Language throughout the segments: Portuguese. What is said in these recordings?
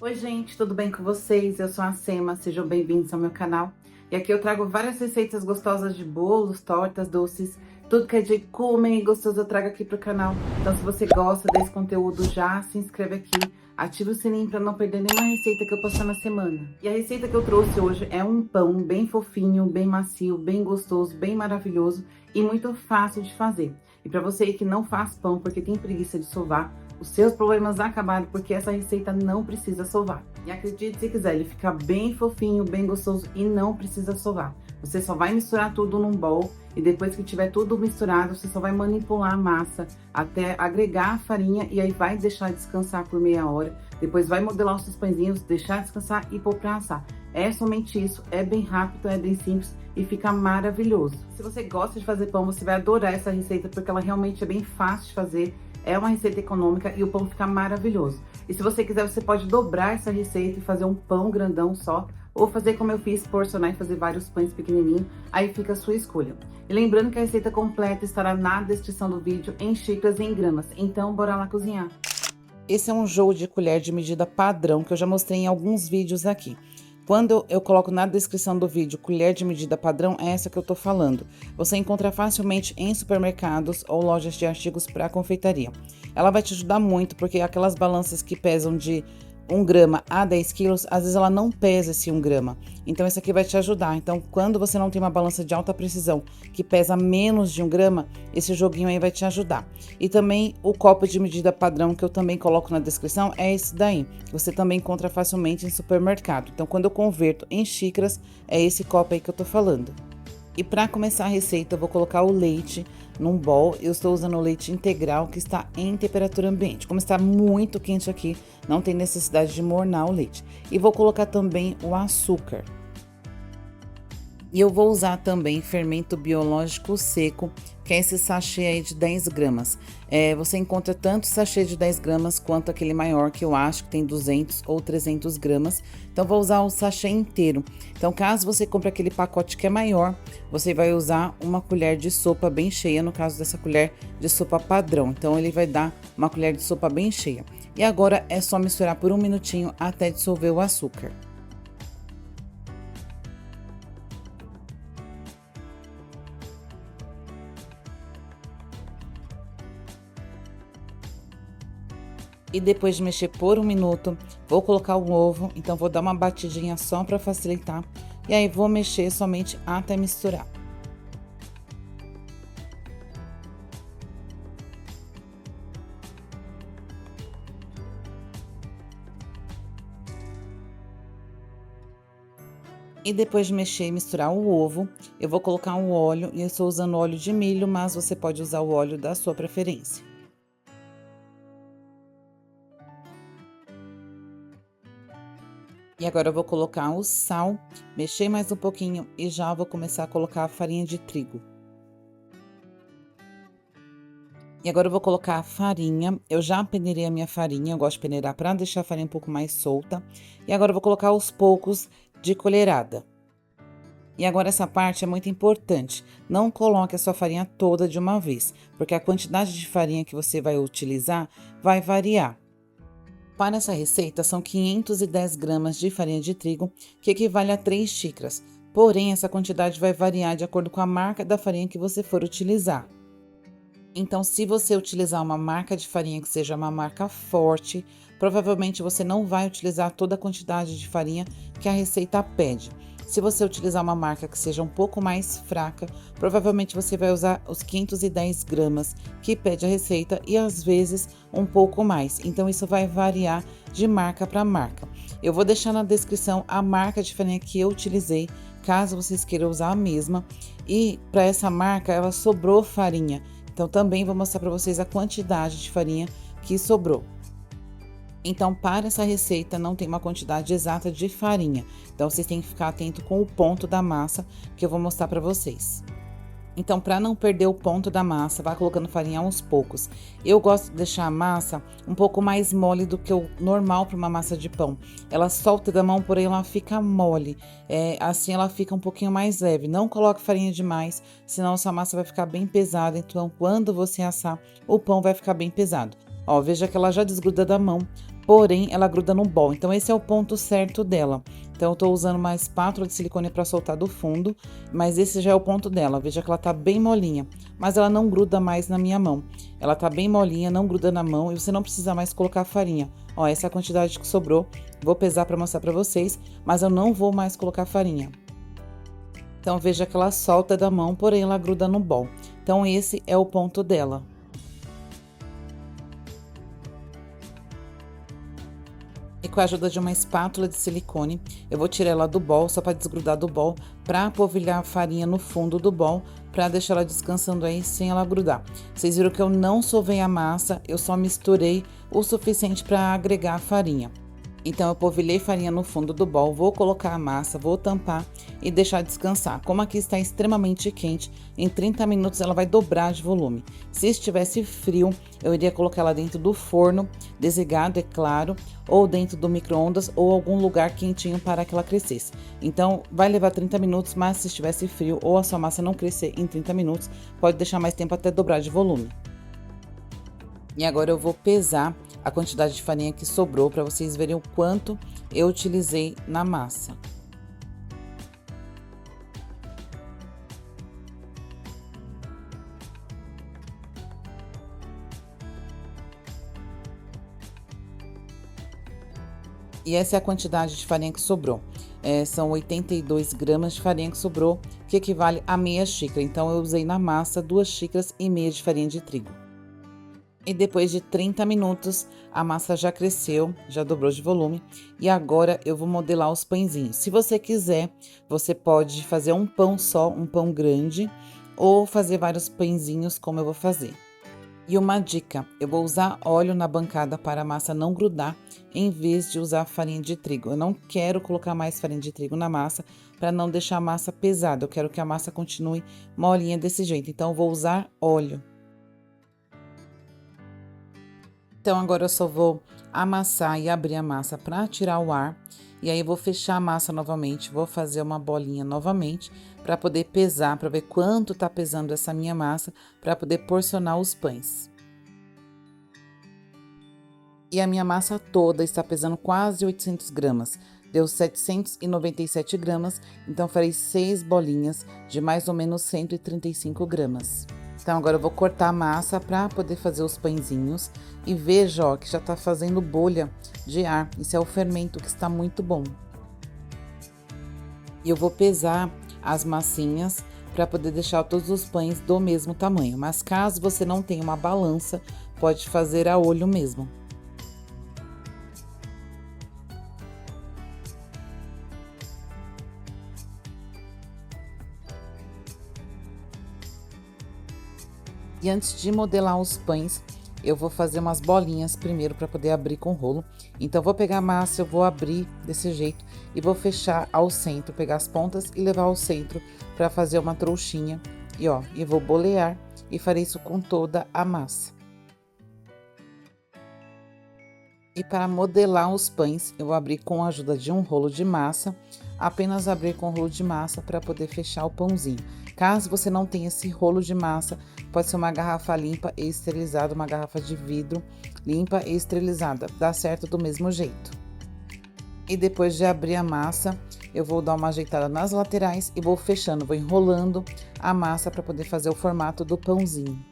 Oi gente, tudo bem com vocês? Eu sou a Sema, sejam bem-vindos ao meu canal. E aqui eu trago várias receitas gostosas de bolos, tortas, doces, tudo que é de comer e gostoso eu trago aqui pro canal. Então se você gosta desse conteúdo, já se inscreve aqui, ativa o sininho para não perder nenhuma receita que eu postar na semana. E a receita que eu trouxe hoje é um pão bem fofinho, bem macio, bem gostoso, bem maravilhoso e muito fácil de fazer. E para você aí que não faz pão porque tem preguiça de sovar, os seus problemas acabaram porque essa receita não precisa sovar. E acredite se quiser, ele fica bem fofinho, bem gostoso e não precisa sovar. Você só vai misturar tudo num bowl e depois que tiver tudo misturado, você só vai manipular a massa até agregar a farinha e aí vai deixar descansar por meia hora. Depois vai modelar os seus pãezinhos, deixar descansar e pôr pra assar. É somente isso, é bem rápido, é bem simples e fica maravilhoso. Se você gosta de fazer pão, você vai adorar essa receita porque ela realmente é bem fácil de fazer. É uma receita econômica e o pão fica maravilhoso. E se você quiser, você pode dobrar essa receita e fazer um pão grandão só, ou fazer como eu fiz, porcionar e fazer vários pães pequenininhos, aí fica a sua escolha. E lembrando que a receita completa estará na descrição do vídeo, em xícaras e em gramas. Então, bora lá cozinhar. Esse é um jogo de colher de medida padrão que eu já mostrei em alguns vídeos aqui. Quando eu coloco na descrição do vídeo colher de medida padrão, é essa que eu tô falando. Você encontra facilmente em supermercados ou lojas de artigos para confeitaria. Ela vai te ajudar muito, porque aquelas balanças que pesam de 1 grama a 10 quilos, às vezes ela não pesa esse 1 grama. Então, esse aqui vai te ajudar. Então, quando você não tem uma balança de alta precisão que pesa menos de 1 grama, esse joguinho aí vai te ajudar. E também o copo de medida padrão que eu também coloco na descrição é esse daí. Você também encontra facilmente em supermercado. Então, quando eu converto em xícaras, é esse copo aí que eu tô falando. E para começar a receita, eu vou colocar o leite num bowl. Eu estou usando o leite integral que está em temperatura ambiente. Como está muito quente aqui, não tem necessidade de mornar o leite. E vou colocar também o açúcar. E eu vou usar também fermento biológico seco, que é esse sachê aí de 10 gramas. Você encontra tanto sachê de 10 gramas quanto aquele maior, que eu acho que tem 200 ou 300 gramas. Então, vou usar o sachê inteiro. Então, caso você compre aquele pacote que é maior, você vai usar uma colher de sopa bem cheia, no caso dessa colher de sopa padrão. Então, ele vai dar uma colher de sopa bem cheia. E agora é só misturar por um minutinho até dissolver o açúcar. E depois de mexer por um minuto, vou colocar o ovo, então vou dar uma batidinha só para facilitar. E aí vou mexer somente até misturar. E depois de mexer e misturar o ovo, eu vou colocar o óleo, e eu estou usando óleo de milho, mas você pode usar o óleo da sua preferência. E agora eu vou colocar o sal, mexer mais um pouquinho e já vou começar a colocar a farinha de trigo. E agora eu vou colocar a farinha. Eu já peneirei a minha farinha, eu gosto de peneirar para deixar a farinha um pouco mais solta. E agora eu vou colocar aos poucos de colherada. E agora essa parte é muito importante. Não coloque a sua farinha toda de uma vez, porque a quantidade de farinha que você vai utilizar vai variar. Para essa receita, são 510 gramas de farinha de trigo, que equivale a 3 xícaras. Porém, essa quantidade vai variar de acordo com a marca da farinha que você for utilizar. Então, se você utilizar uma marca de farinha que seja uma marca forte, provavelmente você não vai utilizar toda a quantidade de farinha que a receita pede. Se você utilizar uma marca que seja um pouco mais fraca, provavelmente você vai usar os 510 gramas que pede a receita e às vezes um pouco mais. Então, isso vai variar de marca para marca. Eu vou deixar na descrição a marca de farinha que eu utilizei, caso vocês queiram usar a mesma. E para essa marca, ela sobrou farinha. Então, também vou mostrar para vocês a quantidade de farinha que sobrou. Então, para essa receita, não tem uma quantidade exata de farinha. Então, vocês têm que ficar atento com o ponto da massa, que eu vou mostrar para vocês. Então, para não perder o ponto da massa, vá colocando farinha aos poucos. Eu gosto de deixar a massa um pouco mais mole do que o normal para uma massa de pão. Ela solta da mão, porém ela fica mole. Assim ela fica um pouquinho mais leve. Não coloque farinha demais, senão essa massa vai ficar bem pesada. Então, quando você assar, o pão vai ficar bem pesado. Ó, veja que ela já desgruda da mão, porém ela gruda no bol. Então esse é o ponto certo dela. Então eu tô usando uma espátula de silicone para soltar do fundo, mas esse já é o ponto dela. Veja que ela tá bem molinha, mas ela não gruda mais na minha mão. Ela tá bem molinha, não gruda na mão e você não precisa mais colocar farinha. Ó, essa é a quantidade que sobrou. Vou pesar para mostrar para vocês, mas eu não vou mais colocar farinha. Então veja que ela solta da mão, porém ela gruda no bol. Então esse é o ponto dela. E com a ajuda de uma espátula de silicone, eu vou tirar ela do bol, só para desgrudar do bol, para polvilhar a farinha no fundo do bol, para deixar ela descansando aí sem ela grudar. Vocês viram que eu não sovei a massa, eu só misturei o suficiente para agregar a farinha. Então, eu polvilhei farinha no fundo do bol, vou colocar a massa, vou tampar e deixar descansar. Como aqui está extremamente quente, em 30 minutos ela vai dobrar de volume. Se estivesse frio, eu iria colocar ela dentro do forno, desligado, é claro, ou dentro do micro-ondas ou algum lugar quentinho para que ela crescesse. Então, vai levar 30 minutos, mas se estivesse frio ou a sua massa não crescer em 30 minutos, pode deixar mais tempo até dobrar de volume. E agora eu vou pesar a quantidade de farinha que sobrou para vocês verem o quanto eu utilizei na massa. E essa é a quantidade de farinha que sobrou. São 82 gramas de farinha que sobrou, que equivale a meia xícara. Então, eu usei na massa 2,5 xícaras de farinha de trigo. E depois de 30 minutos, a massa já cresceu, já dobrou de volume. E agora eu vou modelar os pãezinhos. Se você quiser, você pode fazer um pão só, um pão grande, ou fazer vários pãezinhos, como eu vou fazer. E uma dica, eu vou usar óleo na bancada para a massa não grudar, em vez de usar farinha de trigo. Eu não quero colocar mais farinha de trigo na massa, para não deixar a massa pesada. Eu quero que a massa continue molinha desse jeito, então eu vou usar óleo. Então, agora eu só vou amassar e abrir a massa para tirar o ar. E aí, eu vou fechar a massa novamente, vou fazer uma bolinha novamente para poder pesar, para ver quanto tá pesando essa minha massa, para poder porcionar os pães. E a minha massa toda está pesando quase 800 gramas. Deu 797 gramas, então farei 6 bolinhas de mais ou menos 135 gramas. Então, agora eu vou cortar a massa para poder fazer os pãezinhos. E veja, ó, que já tá fazendo bolha de ar. Isso é o fermento que está muito bom. E eu vou pesar as massinhas para poder deixar todos os pães do mesmo tamanho. Mas caso você não tenha uma balança, pode fazer a olho mesmo. E antes de modelar os pães, eu vou fazer umas bolinhas primeiro para poder abrir com rolo. Então, eu vou pegar a massa, eu vou abrir desse jeito e vou fechar ao centro, pegar as pontas e levar ao centro para fazer uma trouxinha. E ó, eu vou bolear e farei isso com toda a massa. E para modelar os pães, eu vou abrir com a ajuda de um rolo de massa, apenas abrir com o rolo de massa para poder fechar o pãozinho. Caso você não tenha esse rolo de massa, pode ser uma garrafa limpa e esterilizada, uma garrafa de vidro limpa e esterilizada, dá certo do mesmo jeito. E depois de abrir a massa, eu vou dar uma ajeitada nas laterais e vou fechando, vou enrolando a massa para poder fazer o formato do pãozinho.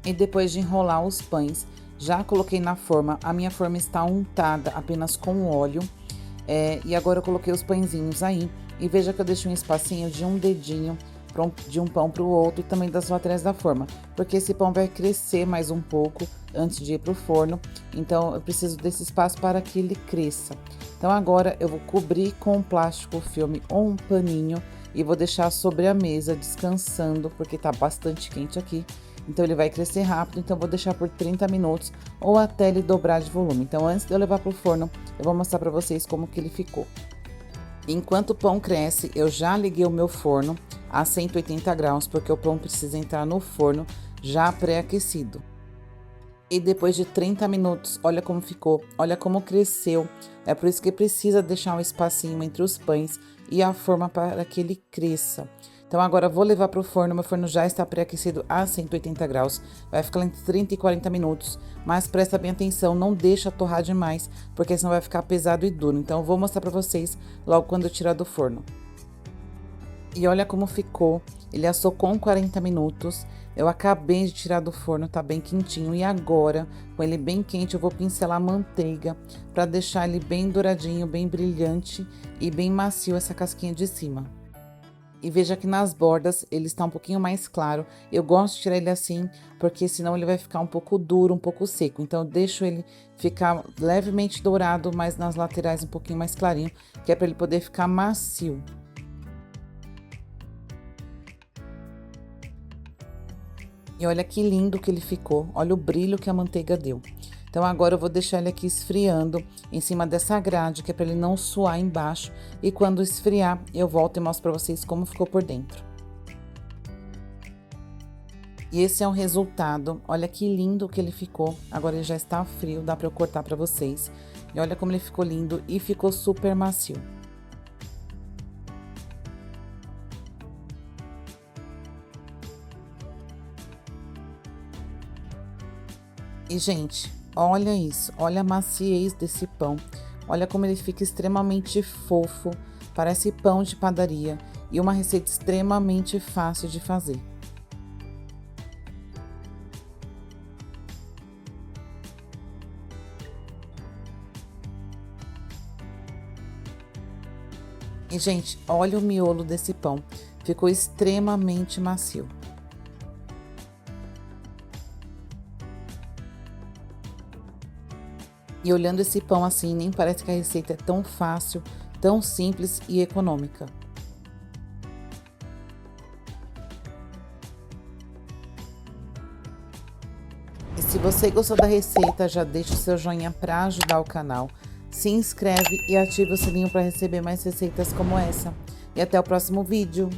E depois de enrolar os pães, já coloquei na forma. A minha forma está untada apenas com óleo. E agora eu coloquei os pãezinhos aí. E veja que eu deixei um espacinho de um dedinho de um pão para o outro e também das laterais da forma. Porque esse pão vai crescer mais um pouco antes de ir para o forno. Então, eu preciso desse espaço para que ele cresça. Então, agora eu vou cobrir com um plástico filme ou um paninho e vou deixar sobre a mesa descansando, porque tá bastante quente aqui. então ele vai crescer rápido, então eu vou deixar por 30 minutos ou até ele dobrar de volume. Então antes de eu levar pro forno, eu vou mostrar pra vocês como que ele ficou. Enquanto o pão cresce, eu já liguei o meu forno a 180 graus, porque o pão precisa entrar no forno já pré-aquecido. E depois de 30 minutos, olha como ficou, olha como cresceu. É por isso que precisa deixar um espacinho entre os pães e a forma para que ele cresça. Então agora eu vou levar para o forno, meu forno já está pré-aquecido a 180 graus. Vai ficar entre 30 e 40 minutos, mas presta bem atenção, não deixa torrar demais, porque senão vai ficar pesado e duro. Então eu vou mostrar para vocês logo quando eu tirar do forno. E olha como ficou, ele assou com 40 minutos, eu acabei de tirar do forno, tá bem quentinho. E agora, com ele bem quente, eu vou pincelar manteiga para deixar ele bem douradinho, bem brilhante e bem macio essa casquinha de cima. E veja que nas bordas ele está um pouquinho mais claro, eu gosto de tirar ele assim, porque senão ele vai ficar um pouco duro, um pouco seco. Então eu deixo ele ficar levemente dourado, mas nas laterais um pouquinho mais clarinho, que é para ele poder ficar macio. E olha que lindo que ele ficou, olha o brilho que a manteiga deu. Então agora eu vou deixar ele aqui esfriando em cima dessa grade, que é para ele não suar embaixo. E quando esfriar, eu volto e mostro para vocês como ficou por dentro. E esse é o resultado, olha que lindo que ele ficou. Agora ele já está frio, dá para eu cortar para vocês. E olha como ele ficou lindo e ficou super macio. E, gente, olha isso, olha a maciez desse pão. Olha como ele fica extremamente fofo, parece pão de padaria e uma receita extremamente fácil de fazer. E, gente, olha o miolo desse pão, ficou extremamente macio. E olhando esse pão assim, nem parece que a receita é tão fácil, tão simples e econômica. E se você gostou da receita, já deixa o seu joinha para ajudar o canal. Se inscreve e ativa o sininho para receber mais receitas como essa. E até o próximo vídeo.